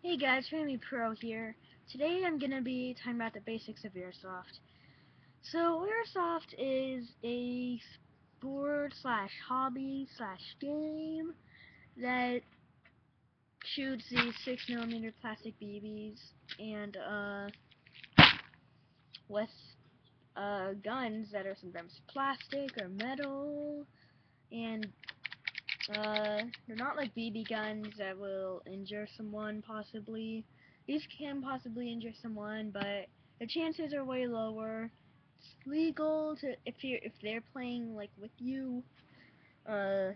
Hey guys, Family Pro here. Today I'm gonna be talking about the basics of Airsoft. So Airsoft is a sport slash hobby slash game that shoots these 6mm plastic BBs and with guns that are sometimes plastic or metal, and they're not like BB guns that will injure someone possibly. These can possibly injure someone, but the chances are way lower. It's legal to if they're playing like with you. I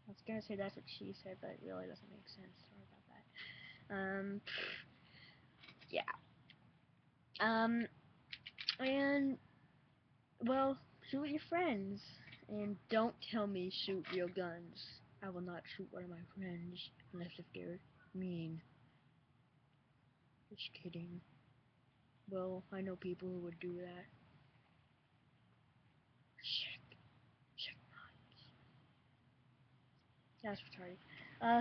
was gonna say that's what she said, but it really doesn't make sense. Sorry about that. Yeah. Um, and well, shoot your friends, and don't tell me shoot real guns. I will not shoot one of my friends unless if they're mean. Just kidding. Well, I know people who would do that. Check That's retarded.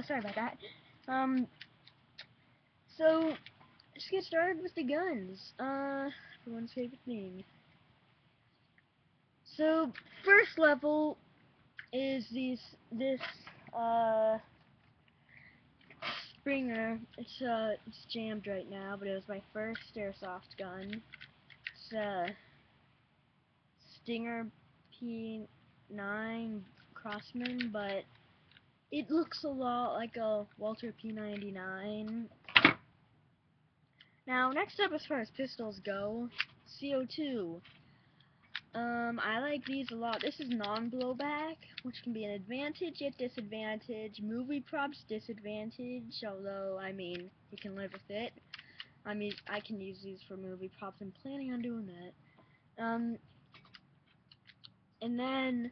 Sorry about that. Um, so let's get started with the guns. Everyone's favorite thing. So first level is this Springer. It's jammed right now, but it was my first airsoft gun. It's Stinger P9 Crossman, but it looks a lot like a Walter P99. Now, next up as far as pistols go, CO2. I like these a lot. This is non-blowback, which can be an advantage yet disadvantage. Movie props disadvantage, although, I mean, you can live with it. I mean, I can use these for movie props. I'm planning on doing that. And then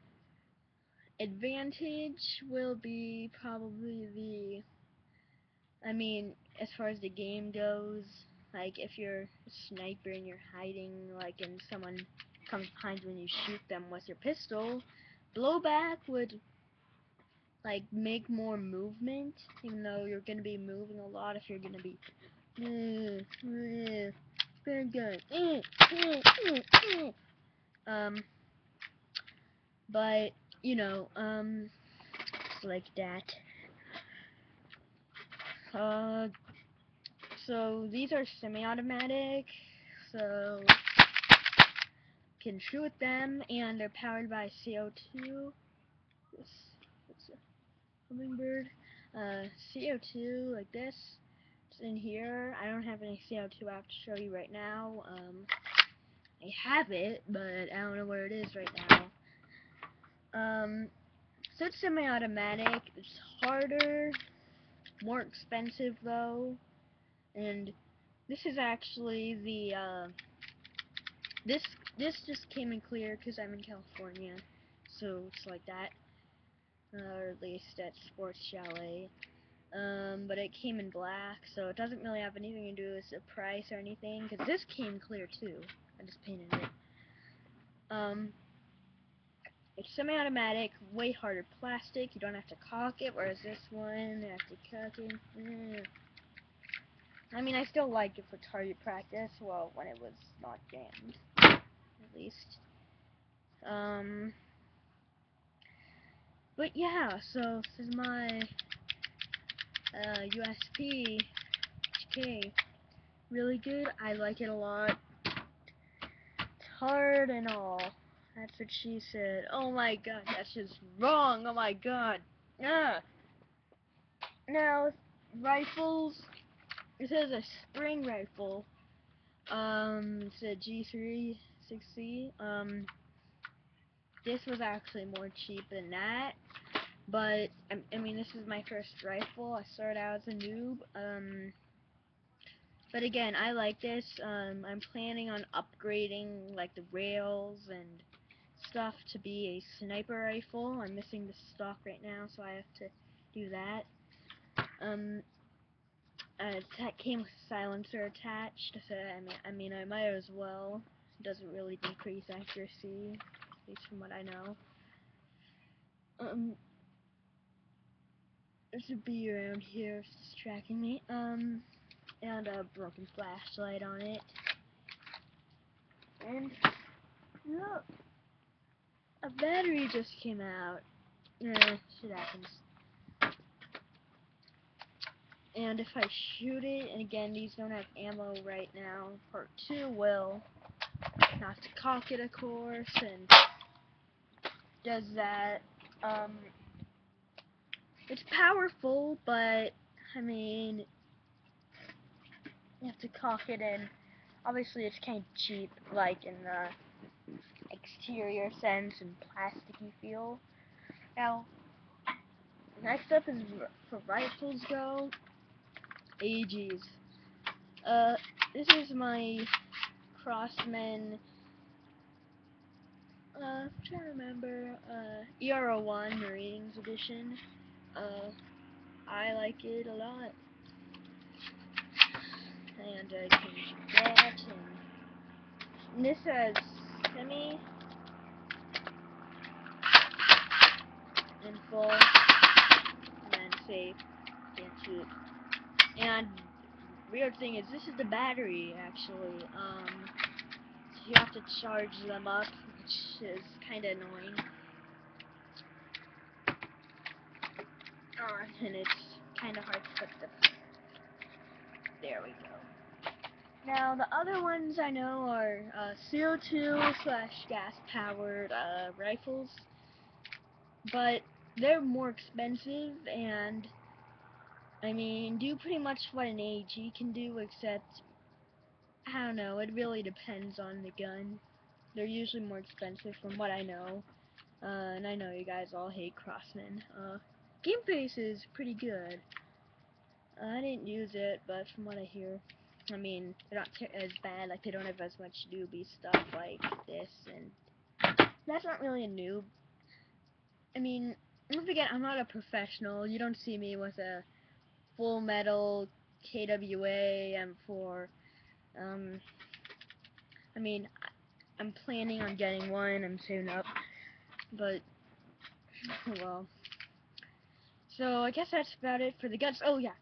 advantage will be probably I mean, as far as the game goes, like if you're a sniper and you're hiding, like, and someone comes behind you and you shoot them with your pistol, blowback would like make more movement, even though you're gonna be moving a lot if you're gonna be very good. But you know, it's like that. So these are semi-automatic, so can shoot them, and they're powered by CO2. It's a hummingbird. CO2 like this. It's in here. I don't have any CO2 I have to show you right now. I have it, but I don't know where it is right now. So it's semi-automatic. It's harder, more expensive though, and this is actually the this just came in clear because I'm in California, so it's like that, or at least at Sports Chalet. But it came in black, so it doesn't really have anything to do with the price or anything, because this came clear too. I just painted it. It's semi-automatic, way harder plastic. You don't have to cock it, whereas this one, you have to cock it. I mean, I still liked it for target practice, well, when it was not jammed, at least. But yeah, so this is my USP HK. Really good. I like it a lot. It's hard and all. That's what she said. Oh my god, that's just wrong. Oh my god. Ah. Now, rifles. This is a spring rifle. It's a G3 6C. This was actually more cheap than that. But, I mean, this is my first rifle. I started out as a noob. But again, I like this. I'm planning on upgrading, like, the rails and stuff to be a sniper rifle. I'm missing the stock right now, so I have to do that. It came with a silencer attached, so I mean, I might as well. It doesn't really decrease accuracy, at least from what I know. there's a bee around here distracting me. And a broken flashlight on it. And look, a battery just came out. Shit happens. And if I shoot it, and again, these don't have ammo right now, part 2 will. Not to cock it, of course, and does that. It's powerful, but, I mean, you have to cock it, and obviously it's kind of cheap, like in the exterior sense and plasticky feel. Now, next up is for rifles go. AGs. This is my Crossman. I'm trying to remember. ER01 Marines edition. I like it a lot. And I can shoot that. And this has semi and full, and then safe. Can't shoot. And weird thing is, this is the battery actually. So you have to charge them up, which is kind of annoying. And it's kind of hard to put the. There we go. Now the other ones I know are CO2 / gas powered rifles, but they're more expensive and I mean do pretty much what an AG can do, except I don't know, it really depends on the gun. They're usually more expensive from what I know. And I know you guys all hate Crossman. Game Face is pretty good. I didn't use it, but from what I hear, I mean, they're not as bad. Like, they don't have as much newbie stuff like this, and that's not really a noob. I mean, don't forget, I'm not a professional. You don't see me with a full metal KWA M4. I mean, I'm planning on getting one. I'm saving up, but well. So I guess that's about it for the guns. Oh yeah,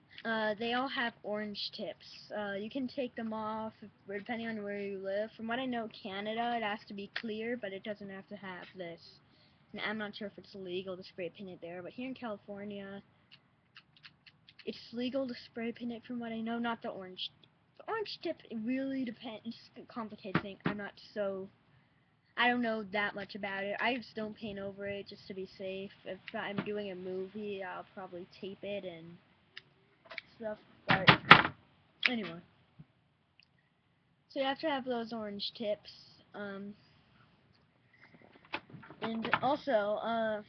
they all have orange tips. You can take them off depending on where you live. From what I know, Canada, it has to be clear, but it doesn't have to have this. And I'm not sure if it's legal to spray paint it there, but here in California, it's legal to spray paint it from what I know, not the orange. The orange tip, it really depends. It's a complicated thing. I don't know that much about it. I just don't paint over it just to be safe. If I'm doing a movie, I'll probably tape it and stuff. But anyway, so you have to have those orange tips. And also,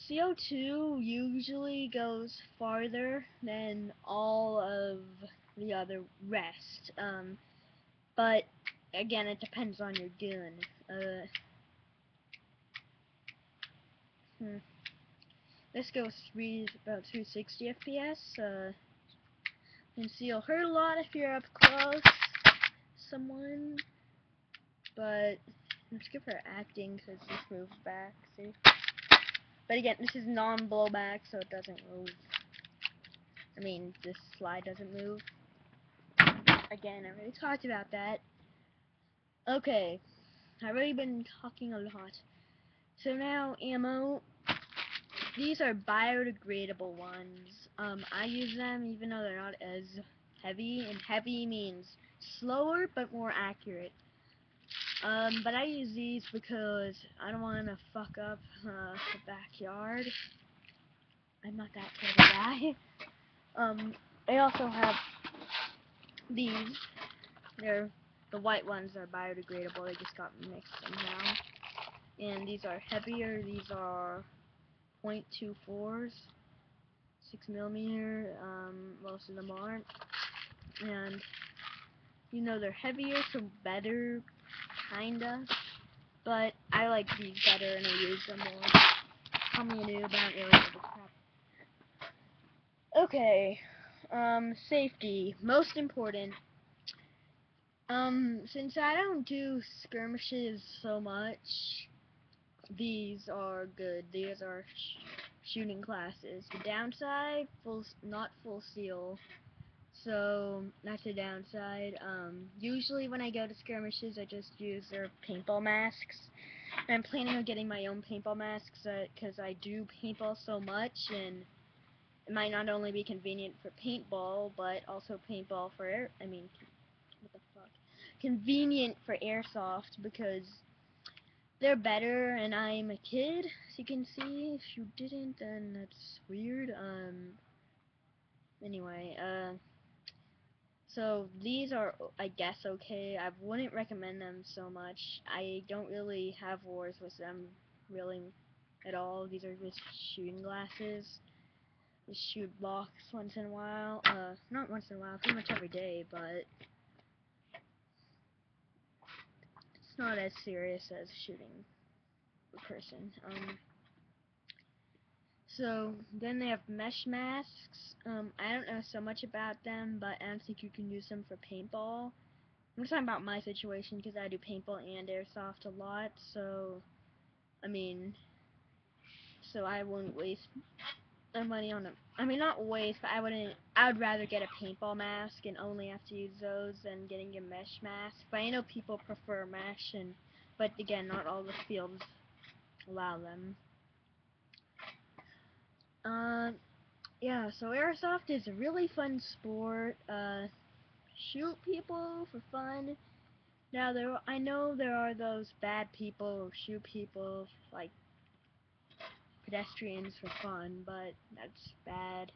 CO2 usually goes farther than all of the other rest. But again, it depends on your gun. This goes about 360 FPS. And so you'll hurt a lot if you're up close to someone, but it's good for acting because this moves back, see? But again, this is non-blowback, so it doesn't move. I mean, this slide doesn't move. Again, I already talked about that. Okay, I've already been talking a lot. So now, ammo. These are biodegradable ones. I use them even though they're not as heavy, and heavy means slower but more accurate. But I use these because I don't want to fuck up the backyard. I'm not that kind of guy. I also have these. The white ones are biodegradable. They just got mixed somehow. And these are heavier. These are .24s, 6mm. Most of them aren't. And you know they're heavier, so better, kinda. But I like these better, and I use them more. Call me a noob, I don't really know this crap. Okay, safety, most important. Since I don't do skirmishes so much, these are good. These are shooting classes. The downside, not full seal. So that's the downside. Usually when I go to skirmishes, I just use their paintball masks. And I'm planning on getting my own paintball masks because I do paintball so much, and it might not only be convenient for paintball, but also paintball for what the fuck? Convenient for airsoft because they're better, and I'm a kid, as you can see. If you didn't, then that's weird. Anyway, so these are, I guess, okay. I wouldn't recommend them so much. I don't really have wars with them, really, at all. These are just shooting glasses. Just shoot blocks once in a while. Not once in a while, pretty much every day, but it's not as serious as shooting a person. So then they have mesh masks. I don't know so much about them, but I don't think you can use them for paintball. I'm just talking about my situation because I do paintball and airsoft a lot. So I mean, so I wouldn't waste my money on them. I mean, not waste, but I wouldn't. I would rather get a paintball mask and only have to use those than getting a mesh mask. But I know people prefer mesh, but again, not all the fields allow them. Uh, Yeah, so airsoft is a really fun sport. Shoot people for fun. Now I know there are those bad people who shoot people like pedestrians for fun, but that's bad.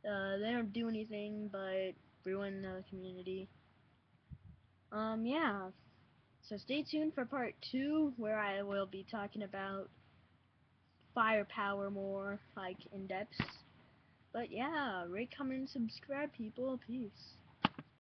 They don't do anything but ruin the community. Yeah. So stay tuned for part 2, where I will be talking about firepower more, like in depth. But yeah, rate, comment, and subscribe, people. Peace.